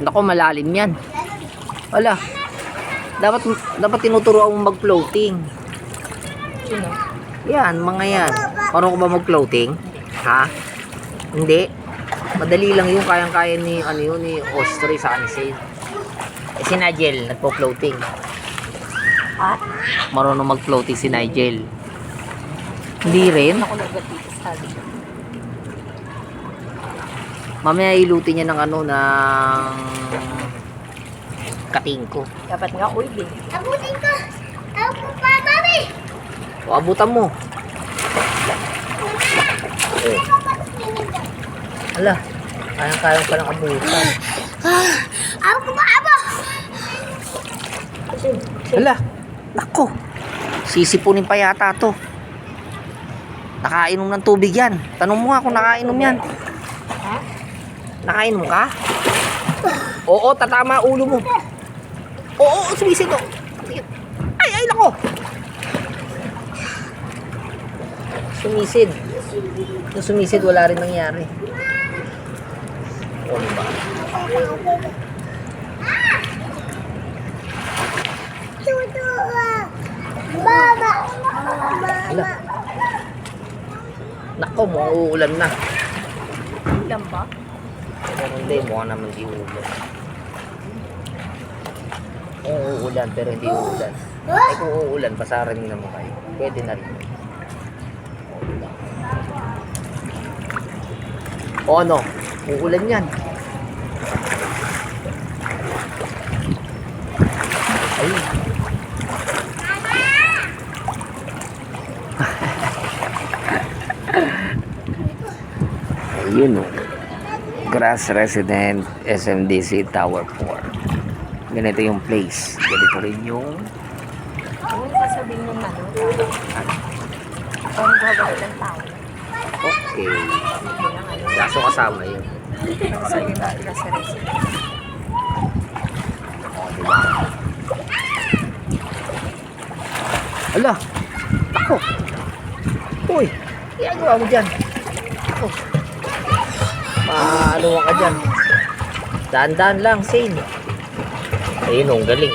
Nako, malalim yan. Wala. Dapat tinuturuan mo mag-floating. Sino? Yan, mga yan. Marunong ka ba mag-floating? Ha? Hindi. Madali lang yung kayang-kaya ni ni Austria sa Anisay. Si Nigel nagpo-floating. Ha? Marunong mag-floating si Nigel. Hindi rin. Ako nagdito sa sabi. Mamaya ilutin niya ng ng katingko. Dapat nga oil eh. Abutin ko. Ako pa, mami. O, abutan mo. Ala, kayang-kaya pa ng abutan. Ako pa, abo. Ala, nako. Sisipunin pa yata to. Nakainom ng tubig yan. Tanong mo nga kung nakainom yan. Ha? Nakainom ka? Oo, tatama ulo mo. Oo, sumisid o. Ay, nako. Sumisid. Nung sumisid, wala rin nangyari. O, diba? Tutu. Mama. Ala. Nako, mukhang uulan na. Ilan ba? Pero hindi, mukhang naman di uulan. Oo, uulan, pero hindi uulan. Ay, kung uulan, pasaran naman kayo. Pwede na rin. O ano, uulan yan. Ayun. Ayun o. Grass Resident SMDC Tower 4. Ganito yung place. Ganito rin yung Ano yung sasabihin ng ano? Ang gagawin ng tao. okay. Yun ang ano. Kaso kasama yun. Sabi na ila sa resident. O, diba? Ala! Ako! Uy! Ginagawa mo dyan? Ako! Paano ka dyan? Daan-daan lang, Sane. Ayun, ang galing.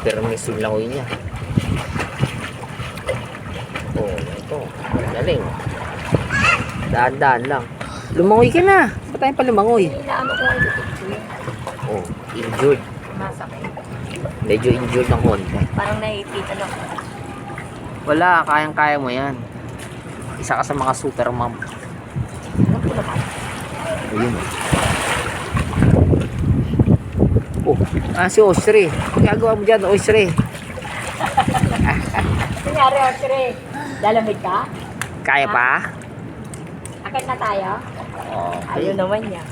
Permis yung langoy niya. Oh, ito. Galing. Daan-daan lang. Lumangoy ka na. Ba't tayo pa lumangoy? Inaano ko ang picture. Oh, injured. Masakit. Medyo injured ng konti. Parang naiipitan ako. Wala, kayang-kaya mo yan. Isa ka sa mga super mom. Ano ko naman? Ayun. Oh, si Austria. Gagawa mo dyan, Austria. Kunyari, Osre, lalamig ka? Kaya pa? Akit na tayo? Oh, Ayaw naman niya.